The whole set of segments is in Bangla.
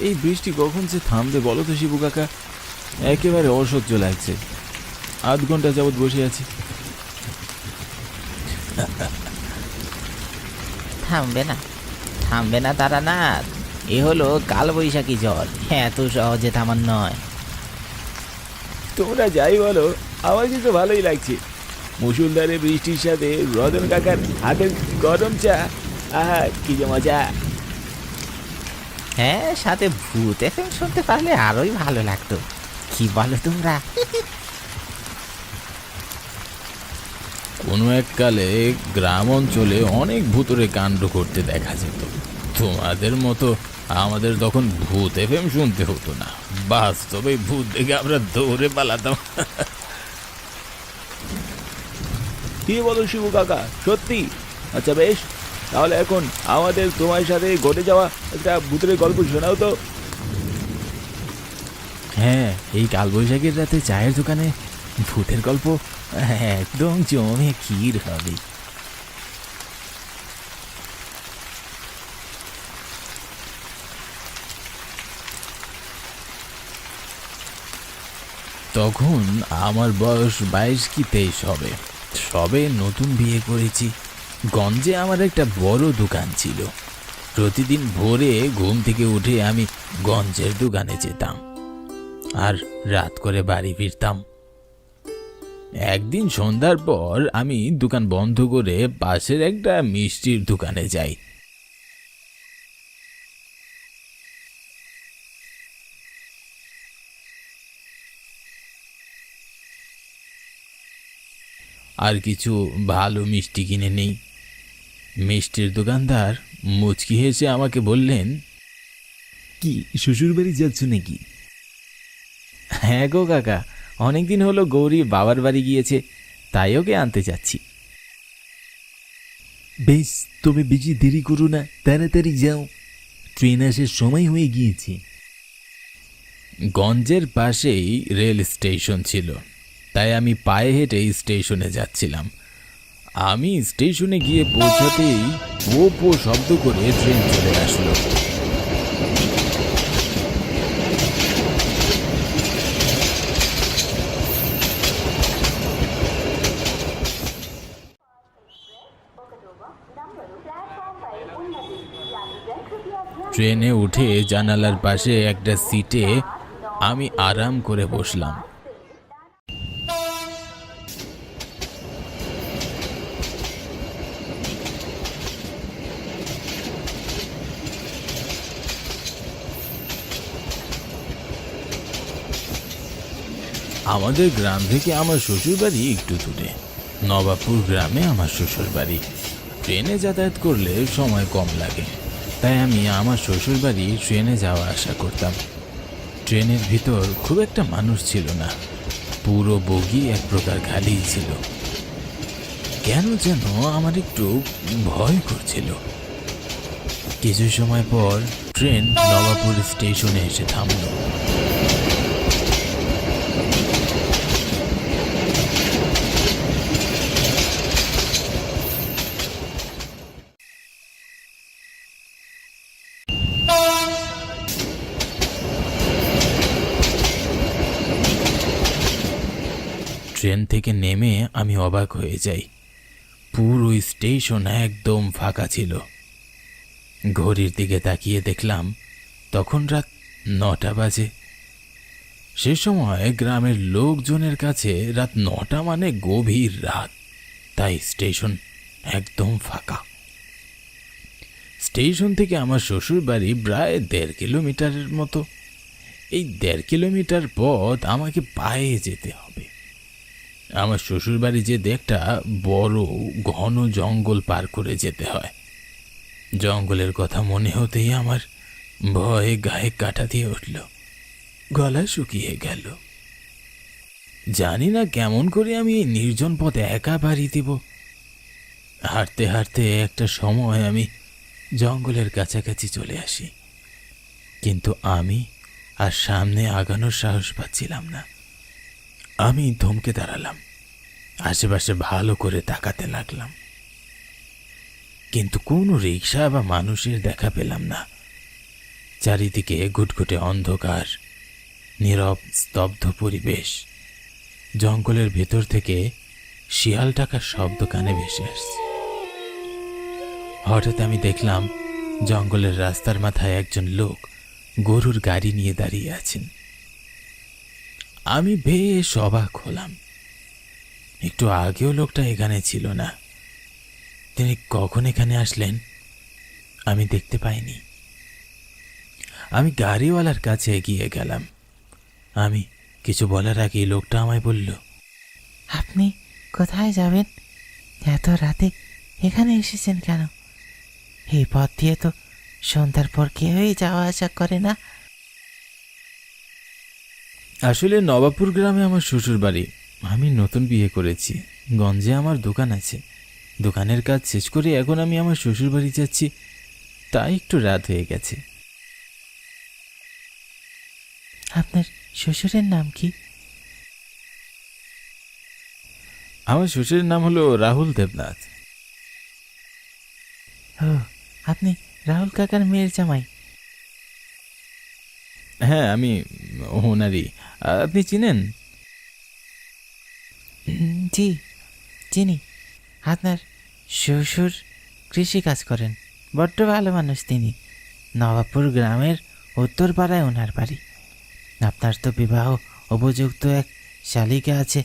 এই বৃষ্টি কখন যে থামবে বলো তো শিবু কাকা, একেবারে অসহ্য লাগছে। আধ ঘন্টা যাবৎ বসে আছি। থামবে না, থামবে না তারানাথ। এ হলো কালবৈশাখী ঝড়, এত সহজে থামার নয়। তোমরা যাই বলো, আমার কিন্তু ভালোই লাগছে। মুসুলধারে বৃষ্টির সাথে রতন কাকার হাতের গরম চা, আহা কি যে মজা। হ্যাঁ, সাথে ভূত এফএম শুনতে পারলে আরোই ভালো লাগতো। কি বলো তোমরা? কোনো এককালে গ্রাম অঞ্চলে অনেক ভূতরে কাণ্ড করতে দেখা যেত। তোমাদের মতো আমাদের তখন ভূত এফএম শুনতে হতো না, বাস্তবে ভূত দেখে আমরা দৌড়ে পালাতাম। কি বলো শিবু কাকা, সত্যি? আচ্ছা বেশ, তাহলে এখন আমাদের তোমার সাথে ঘটে যাওয়া একটা ভূতের গল্প শোনাও তো। হ্যাঁ, এই কালবৈশাখীর রাতে চায়ের দোকানে ভূতের গল্প একদম জমে ক্ষীর হবে। তখন আমার বয়স 22 কি 23 হবে। সবে নতুন বিয়ে করেছি। গঞ্জে আমার একটা বড় দোকান ছিল। প্রতিদিন ভোরে ঘুম থেকে উঠে আমি গঞ্জের দোকানে যেতাম আর রাত করে বাড়ি ফিরতাম। একদিন সন্ধ্যার পর আমি দোকান বন্ধ করে পাশের একটা মিষ্টির দোকানে যাই। আর কিছু ভালো মিষ্টি কিনে নেই। মিষ্টির দোকানদার মুচকি হেসে আমাকে বললেন, কি শ্বশুর বাড়ি যাচ্ছ নাকি? হ্যাঁ গো কাকা, অনেকদিন হলো গৌরী বাবার বাড়ি গিয়েছে, তাই ওকে আনতে যাচ্ছি। বেশ, তবে বেশি দেরি করো না, তাড়াতাড়ি যাও, ট্রেন আসার সময় হয়ে গিয়েছে। গঞ্জের পাশেই রেল স্টেশন ছিল, তাই আমি পায়ে হেঁটে স্টেশনে যাচ্ছিলাম। আমি স্টেশনে গিয়ে পৌঁছাতেই পো পো শব্দ করে ট্রেন চলে আসলো। ট্রেনে উঠে জানালার পাশে একটা সিটে আমি আরাম করে বসলাম। আমাদের গ্রাম থেকে আমার শ্বশুর বাড়ি একটু দূরে, নবাবপুর গ্রামে আমার শ্বশুর বাড়ি। ট্রেনে যাতায়াত করলে সময় কম লাগে, তাই আমি আমার শ্বশুর বাড়ি ট্রেনে যাওয়া আসা করতাম। ট্রেনের ভিতর খুব একটা মানুষ ছিল না, পুরো বগি এক প্রকার খালি ছিল। কেন যেন আমার একটু ভয় করছিল। কিছু সময় পর ট্রেন নবাবপুর স্টেশনে এসে থামল। ট্রেন থেকে নেমে আমি অবাক হয়ে যাই। পুরো স্টেশন একদম ফাঁকা ছিল। ঘড়ির দিকে তাকিয়ে দেখলাম তখন রাত 9টা বাজে। সে সময় গ্রামের লোকজনের কাছে রাত 9টা মানে গভীর রাত, তাই স্টেশন একদম ফাঁকা। স্টেশন থেকে আমার শ্বশুর বাড়ি প্রায় 1.5 কিলোমিটারের মতো। এই 1.5 কিলোমিটার পথ আমাকে পায়ে যেতে হবে। আমার শ্বশুর বাড়ি যেতে একটা বড় ঘন জঙ্গল পার করে যেতে হয়। জঙ্গলের কথা মনে হতেই আমার ভয়ে গায়ে কাঁটা দিয়ে উঠল, গলা শুকিয়ে গেল। জানি না কেমন করে আমি এই নির্জন পথে একা পাড়ি দেব। হাঁটতে হাঁটতে একটা সময় আমি জঙ্গলের কাছাকাছি চলে আসি, কিন্তু আমি আর সামনে আগানোর সাহস পাচ্ছিলাম না। আমি থমকে দাঁড়ালাম, আশেপাশে ভালো করে তাকাতে লাগলাম, কিন্তু কোনো রিক্সা বা মানুষের দেখা পেলাম না। চারিদিকে ঘুটঘুটে অন্ধকার, নীরব স্তব্ধ পরিবেশ। জঙ্গলের ভেতর থেকে শিয়াল ডাকার শব্দ কানে ভেসে আসছে। হঠাৎ আমি দেখলাম জঙ্গলের রাস্তার মাথায় একজন লোক গরুর গাড়ি নিয়ে দাঁড়িয়ে আছেন। আমি বেশ অবাক হলাম। একটু আগেও লোকটা এখানে ছিল না। তিনি কখন এখানে আসলেন আমি দেখতে পাইনি। আমি গাড়িওয়ালার কাছে এগিয়ে গেলাম। আমি কিছু বলার আগেই লোকটা আমায় বলল, আপনি কোথায় যাবেন? এত রাতে এখানে এসেছেন কেন? এই পথ দিয়ে তো সন্ধ্যার পর কেউই যাওয়া আসা করে না। আসলে নবাবপুর গ্রামে আমার শ্বশুর বাড়ি। আমি নতুন বিয়ে করেছি। গঞ্জে আমার দোকান আছে। দোকানের কাজ শেষ করে এখন আমি আমার শ্বশুর বাড়ি যাচ্ছি, তাই একটু রাত হয়ে গেছে। আপনার শ্বশুরের নাম কি? আমার শ্বশুরের নাম হলো রাহুল দেবনাথ। ও, আপনি রাহুল কাকার মেয়ের জামাই? হ্যাঁ, আমি ওনারই। আপনি চিনেন? জি, চিনি। আপনার শ্বশুর কৃষি কাজ করেন। বড্ড ভালো মানুষ তিনি। নবাবপুর গ্রামের উত্তর পাড়ায় ওনার বাড়ি। আপনার তো বিবাহ উপযুক্ত এক শালিকা আছে,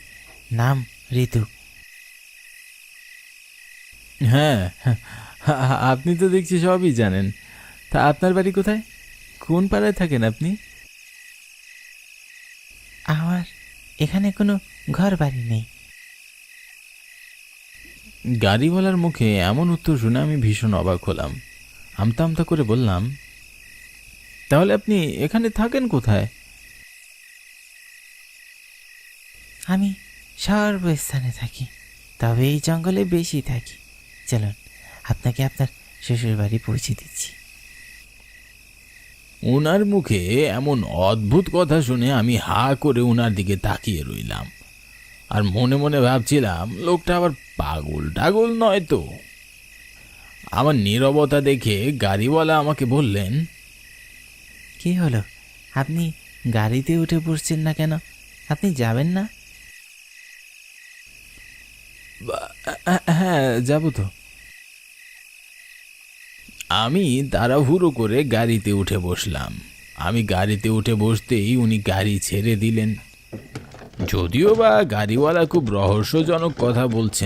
নাম ঋতু। হ্যাঁ, আপনি তো দেখছি সবই জানেন। তা আপনার বাড়ি কোথায়? কোন পাড়ায় থাকেন আপনি? আমার এখানে কোনো ঘর বাড়ি নেই। গাড়িওয়ালার মুখে এমন উত্তর শুনে আমি ভীষণ অবাক হলাম। আমতা আমতা করে বললাম, তাহলে আপনি এখানে থাকেন কোথায়? আমি সর্বস্থানে থাকি, তবে এই জঙ্গলে বেশি থাকি। চলুন, আপনাকে আপনার শ্বশুর বাড়ি পৌঁছে দিচ্ছি। ওনার মুখে এমন অদ্ভুত কথা শুনে আমি হা করে ওনার দিকে তাকিয়ে রইলাম। আর মনে মনে ভাবছিলাম, লোকটা আবার পাগল টাগল নয় তো। আমার নীরবতা দেখে গাড়িওয়ালা আমাকে বললেন, কি হলো, আপনি গাড়িতে উঠে পড়ছেন না কেন? আপনি যাবেন না? হ্যাঁ, যাব তো। আমি তাড়াহুড়ো করে গাড়িতে উঠে বসলাম। আমি গাড়িতে উঠে বসতেই উনি গাড়ি ছেড়ে দিলেন। যদিও বা গাড়িওয়ালা খুব রহস্যজনক কথা বলছেন।